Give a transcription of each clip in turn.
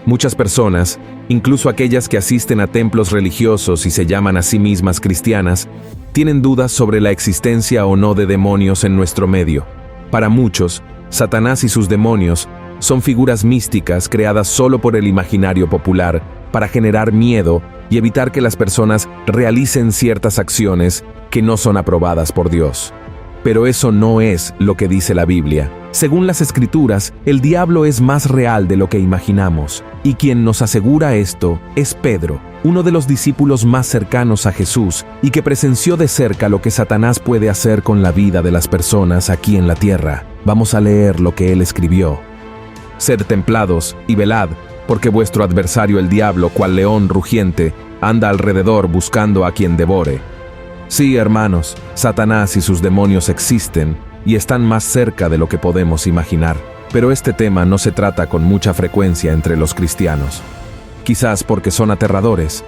Muchas personas, incluso aquellas que asisten a templos religiosos y se llaman a sí mismas cristianas, tienen dudas sobre la existencia o no de demonios en nuestro medio. Para muchos, Satanás y sus demonios son figuras místicas creadas solo por el imaginario popular para generar miedo y evitar que las personas realicen ciertas acciones que no son aprobadas por Dios. Pero eso no es lo que dice la Biblia. Según las Escrituras, el diablo es más real de lo que imaginamos, y quien nos asegura esto es Pedro, uno de los discípulos más cercanos a Jesús y que presenció de cerca lo que Satanás puede hacer con la vida de las personas aquí en la tierra. Vamos a leer lo que él escribió. Sed templados y velad, porque vuestro adversario el diablo, cual león rugiente, anda alrededor buscando a quien devore. Sí, hermanos, Satanás y sus demonios existen y están más cerca de lo que podemos imaginar. Pero este tema no se trata con mucha frecuencia entre los cristianos. Quizás porque son aterradores.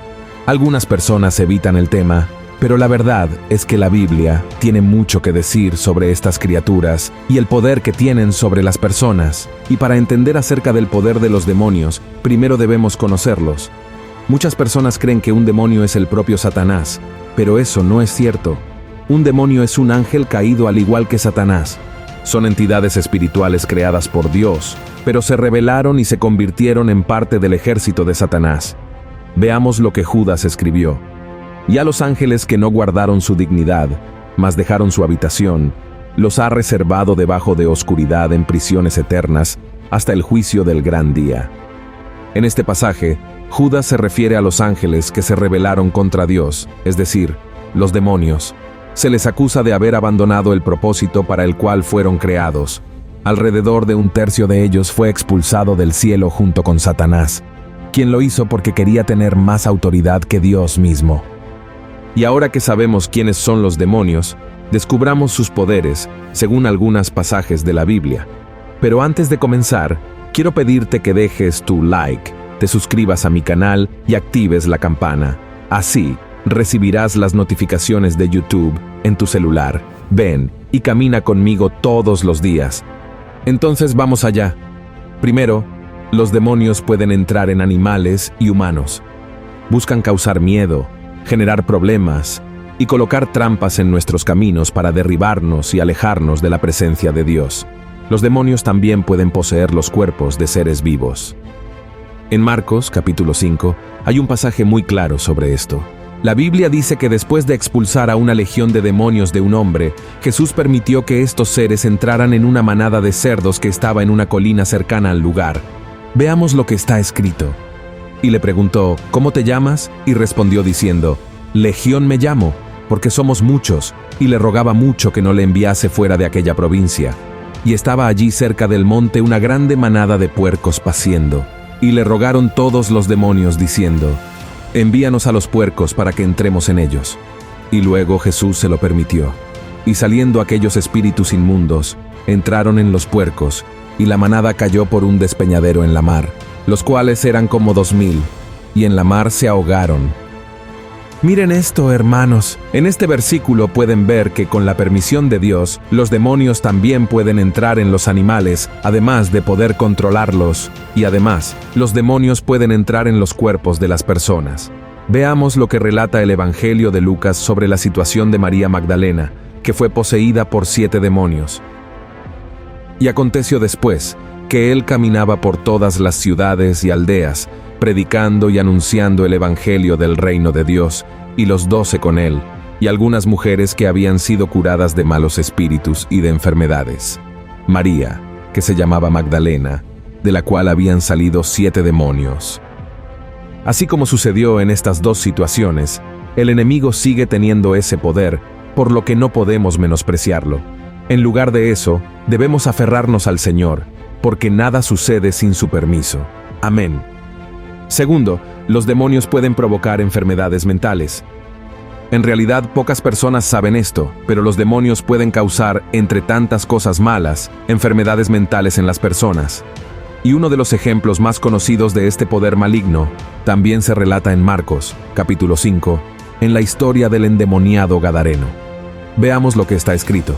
Algunas personas evitan el tema, pero la verdad es que la Biblia tiene mucho que decir sobre estas criaturas y el poder que tienen sobre las personas. Y para entender acerca del poder de los demonios, primero debemos conocerlos. Muchas personas creen que un demonio es el propio Satanás, pero eso no es cierto. Un demonio es un ángel caído al igual que Satanás. Son entidades espirituales creadas por Dios, pero se rebelaron y se convirtieron en parte del ejército de Satanás. Veamos lo que Judas escribió. Y a los ángeles que no guardaron su dignidad, mas dejaron su habitación, los ha reservado debajo de oscuridad en prisiones eternas hasta el juicio del gran día. En este pasaje, Judas se refiere a los ángeles que se rebelaron contra Dios, es decir, los demonios. Se les acusa de haber abandonado el propósito para el cual fueron creados. Alrededor de un tercio de ellos fue expulsado del cielo junto con Satanás, quien lo hizo porque quería tener más autoridad que Dios mismo. Y ahora que sabemos quiénes son los demonios, descubramos sus poderes, según algunos pasajes de la Biblia. Pero antes de comenzar, quiero pedirte que dejes tu like, te suscribas a mi canal y actives la campana. Así, recibirás las notificaciones de YouTube en tu celular. Ven y camina conmigo todos los días. Entonces vamos allá. Primero, los demonios pueden entrar en animales y humanos. Buscan causar miedo, generar problemas y colocar trampas en nuestros caminos para derribarnos y alejarnos de la presencia de Dios. Los demonios también pueden poseer los cuerpos de seres vivos. En Marcos, capítulo 5, hay un pasaje muy claro sobre esto. La Biblia dice que después de expulsar a una legión de demonios de un hombre, Jesús permitió que estos seres entraran en una manada de cerdos que estaba en una colina cercana al lugar. Veamos lo que está escrito. Y le preguntó, ¿cómo te llamas? Y respondió diciendo, Legión me llamo, porque somos muchos, y le rogaba mucho que no le enviase fuera de aquella provincia. Y estaba allí cerca del monte una grande manada de puercos paciendo. Y le rogaron todos los demonios diciendo, envíanos a los puercos para que entremos en ellos. Y luego Jesús se lo permitió. Y saliendo aquellos espíritus inmundos, entraron en los puercos, y la manada cayó por un despeñadero en la mar, los cuales eran como 2000, y en la mar se ahogaron. Miren esto, hermanos. En este versículo pueden ver que con la permisión de Dios, los demonios también pueden entrar en los animales, además de poder controlarlos. Y además, los demonios pueden entrar en los cuerpos de las personas. Veamos lo que relata el Evangelio de Lucas sobre la situación de María Magdalena, que fue poseída por 7 demonios. Y aconteció después, que él caminaba por todas las ciudades y aldeas, predicando y anunciando el Evangelio del reino de Dios, y los 12 con él, y algunas mujeres que habían sido curadas de malos espíritus y de enfermedades. María, que se llamaba Magdalena, de la cual habían salido 7 demonios. Así como sucedió en estas dos situaciones, el enemigo sigue teniendo ese poder, por lo que no podemos menospreciarlo. En lugar de eso, debemos aferrarnos al Señor, porque nada sucede sin su permiso. Amén. Segundo, los demonios pueden provocar enfermedades mentales. En realidad, pocas personas saben esto, pero los demonios pueden causar, entre tantas cosas malas, enfermedades mentales en las personas. Y uno de los ejemplos más conocidos de este poder maligno también se relata en Marcos, capítulo 5, en la historia del endemoniado Gadareno. Veamos lo que está escrito.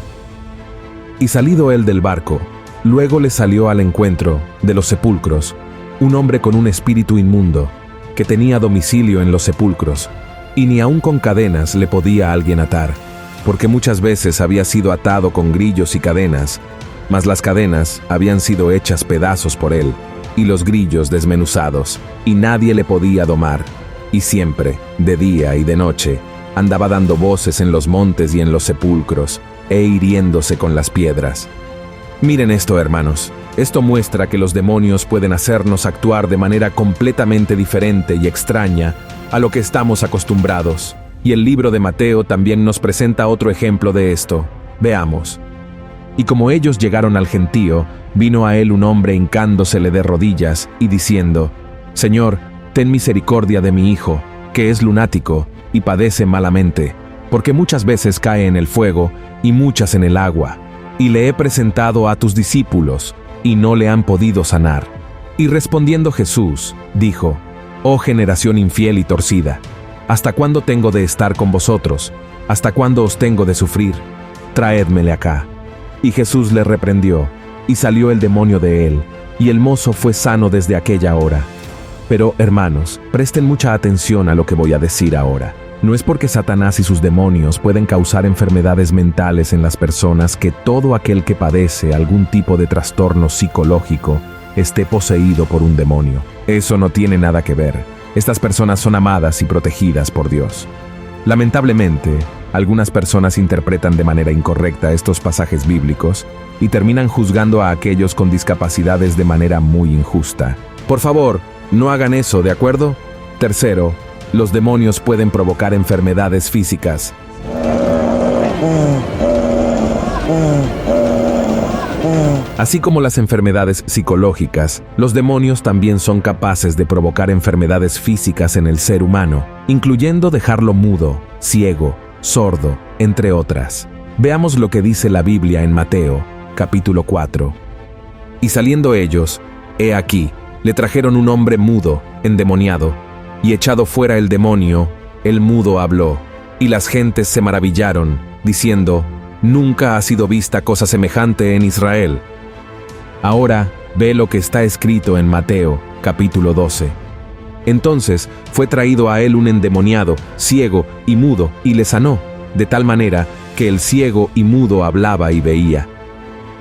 Y salido él del barco, luego le salió al encuentro de los sepulcros un hombre con un espíritu inmundo, que tenía domicilio en los sepulcros, y ni aun con cadenas le podía alguien atar, porque muchas veces había sido atado con grillos y cadenas, mas las cadenas habían sido hechas pedazos por él, y los grillos desmenuzados, y nadie le podía domar, y siempre, de día y de noche, andaba dando voces en los montes y en los sepulcros, e hiriéndose con las piedras. Miren esto, hermanos. Esto muestra que los demonios pueden hacernos actuar de manera completamente diferente y extraña a lo que estamos acostumbrados. Y el libro de Mateo también nos presenta otro ejemplo de esto. Veamos. Y como ellos llegaron al gentío, vino a él un hombre hincándosele de rodillas y diciendo: Señor, ten misericordia de mi hijo, que es lunático y padece malamente, porque muchas veces cae en el fuego y muchas en el agua. Y le he presentado a tus discípulos, y no le han podido sanar. Y respondiendo Jesús, dijo: Oh generación infiel y torcida, ¿hasta cuándo tengo de estar con vosotros? ¿Hasta cuándo os tengo de sufrir? Traédmele acá. Y Jesús le reprendió, y salió el demonio de él, y el mozo fue sano desde aquella hora. Pero, hermanos, presten mucha atención a lo que voy a decir ahora. No es porque Satanás y sus demonios pueden causar enfermedades mentales en las personas que todo aquel que padece algún tipo de trastorno psicológico esté poseído por un demonio. Eso no tiene nada que ver. Estas personas son amadas y protegidas por Dios. Lamentablemente, algunas personas interpretan de manera incorrecta estos pasajes bíblicos y terminan juzgando a aquellos con discapacidades de manera muy injusta. Por favor, no hagan eso, ¿de acuerdo? Tercero, los demonios pueden provocar enfermedades físicas. Así como las enfermedades psicológicas, los demonios también son capaces de provocar enfermedades físicas en el ser humano, incluyendo dejarlo mudo, ciego, sordo, entre otras. Veamos lo que dice la Biblia en Mateo, capítulo 4. Y saliendo ellos, he aquí, le trajeron un hombre mudo, endemoniado, y echado fuera el demonio, el mudo habló, y las gentes se maravillaron, diciendo: Nunca ha sido vista cosa semejante en Israel. Ahora ve lo que está escrito en Mateo, capítulo 12. Entonces fue traído a él un endemoniado, ciego y mudo, y le sanó, de tal manera que el ciego y mudo hablaba y veía.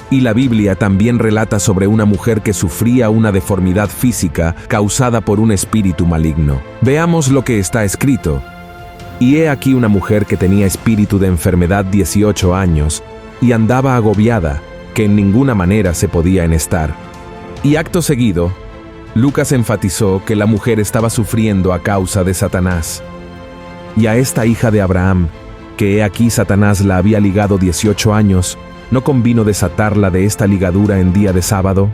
Y la Biblia también relata sobre una mujer que sufría una deformidad física causada por un espíritu maligno. Veamos lo que está escrito. Y he aquí una mujer que tenía espíritu de enfermedad 18 años, y andaba agobiada, que en ninguna manera se podía enestar. Y acto seguido, Lucas enfatizó que la mujer estaba sufriendo a causa de Satanás. Y a esta hija de Abraham, que he aquí Satanás la había ligado 18 años, ¿no convino desatarla de esta ligadura en día de sábado?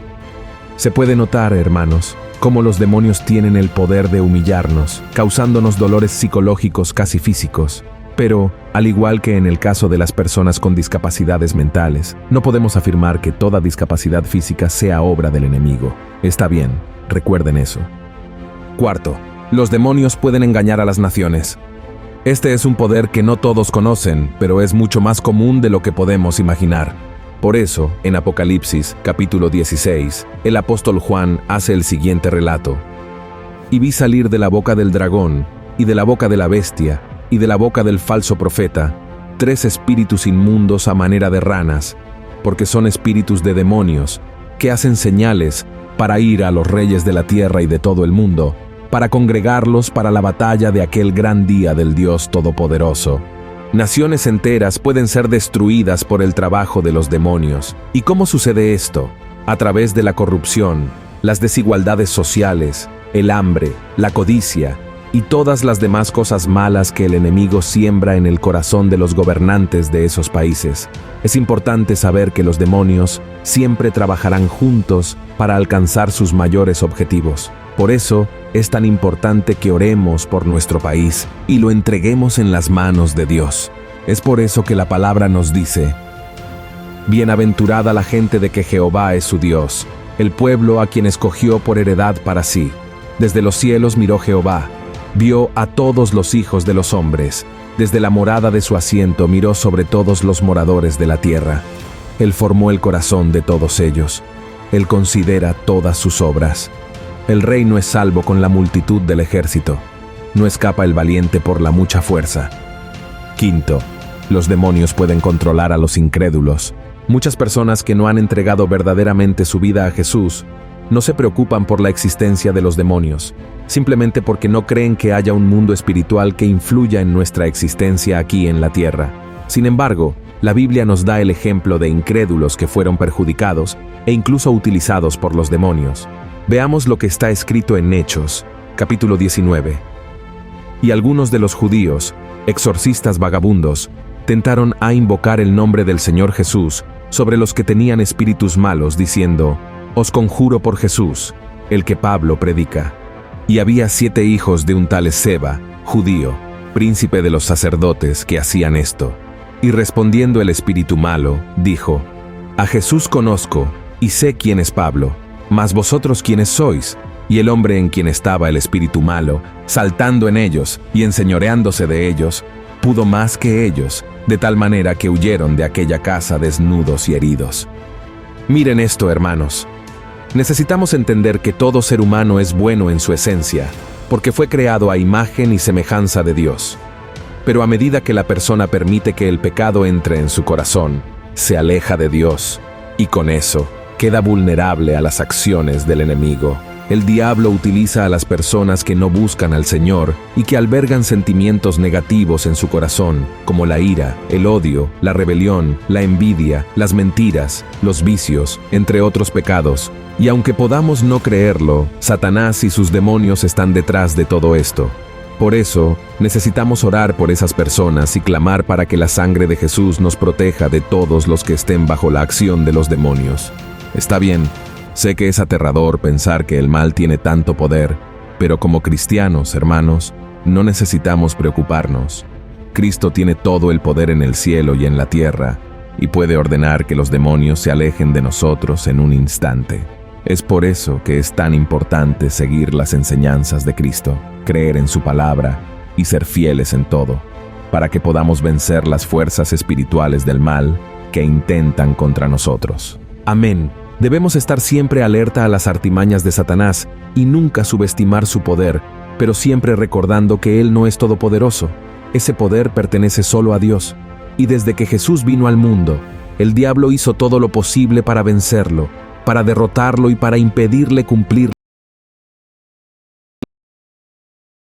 Se puede notar, hermanos, cómo los demonios tienen el poder de humillarnos, causándonos dolores psicológicos casi físicos. Pero, al igual que en el caso de las personas con discapacidades mentales, no podemos afirmar que toda discapacidad física sea obra del enemigo. Está bien, recuerden eso. Cuarto, los demonios pueden engañar a las naciones. Este es un poder que no todos conocen, pero es mucho más común de lo que podemos imaginar. Por eso, en Apocalipsis, capítulo 16, el apóstol Juan hace el siguiente relato. Y vi salir de la boca del dragón, y de la boca de la bestia, y de la boca del falso profeta, 3 espíritus inmundos a manera de ranas, porque son espíritus de demonios, que hacen señales para ir a los reyes de la tierra y de todo el mundo, para congregarlos para la batalla de aquel gran día del Dios Todopoderoso. Naciones enteras pueden ser destruidas por el trabajo de los demonios. ¿Y cómo sucede esto? A través de la corrupción, las desigualdades sociales, el hambre, la codicia y todas las demás cosas malas que el enemigo siembra en el corazón de los gobernantes de esos países. Es importante saber que los demonios siempre trabajarán juntos para alcanzar sus mayores objetivos. Por eso, es tan importante que oremos por nuestro país y lo entreguemos en las manos de Dios. Es por eso que la palabra nos dice: Bienaventurada la gente de que Jehová es su Dios, el pueblo a quien escogió por heredad para sí. Desde los cielos miró Jehová, vio a todos los hijos de los hombres. Desde la morada de su asiento miró sobre todos los moradores de la tierra. Él formó el corazón de todos ellos. Él considera todas sus obras. El rey no es salvo con la multitud del ejército. No escapa el valiente por la mucha fuerza. Quinto, los demonios pueden controlar a los incrédulos. Muchas personas que no han entregado verdaderamente su vida a Jesús no se preocupan por la existencia de los demonios, simplemente porque no creen que haya un mundo espiritual que influya en nuestra existencia aquí en la tierra. Sin embargo, la Biblia nos da el ejemplo de incrédulos que fueron perjudicados e incluso utilizados por los demonios. Veamos lo que está escrito en Hechos, capítulo 19. Y algunos de los judíos, exorcistas vagabundos, tentaron a invocar el nombre del Señor Jesús sobre los que tenían espíritus malos, diciendo: «Os conjuro por Jesús, el que Pablo predica». Y había 7 hijos de un tal Esceva, judío, príncipe de los sacerdotes, que hacían esto. Y respondiendo el espíritu malo, dijo: «A Jesús conozco, y sé quién es Pablo, mas vosotros quiénes sois». Y el hombre en quien estaba el espíritu malo, saltando en ellos y enseñoreándose de ellos, pudo más que ellos, de tal manera que huyeron de aquella casa desnudos y heridos. Miren esto, hermanos. Necesitamos entender que todo ser humano es bueno en su esencia, porque fue creado a imagen y semejanza de Dios. Pero a medida que la persona permite que el pecado entre en su corazón, se aleja de Dios, y con eso queda vulnerable a las acciones del enemigo. El diablo utiliza a las personas que no buscan al Señor y que albergan sentimientos negativos en su corazón, como la ira, el odio, la rebelión, la envidia, las mentiras, los vicios, entre otros pecados. Y aunque podamos no creerlo, Satanás y sus demonios están detrás de todo esto. Por eso, necesitamos orar por esas personas y clamar para que la sangre de Jesús nos proteja de todos los que estén bajo la acción de los demonios. Está bien. Sé que es aterrador pensar que el mal tiene tanto poder, pero como cristianos, hermanos, no necesitamos preocuparnos. Cristo tiene todo el poder en el cielo y en la tierra, y puede ordenar que los demonios se alejen de nosotros en un instante. Es por eso que es tan importante seguir las enseñanzas de Cristo, creer en su palabra y ser fieles en todo, para que podamos vencer las fuerzas espirituales del mal que intentan contra nosotros. Amén. Debemos estar siempre alerta a las artimañas de Satanás y nunca subestimar su poder, pero siempre recordando que Él no es todopoderoso. Ese poder pertenece solo a Dios. Y desde que Jesús vino al mundo, el diablo hizo todo lo posible para vencerlo, para derrotarlo y para impedirle cumplir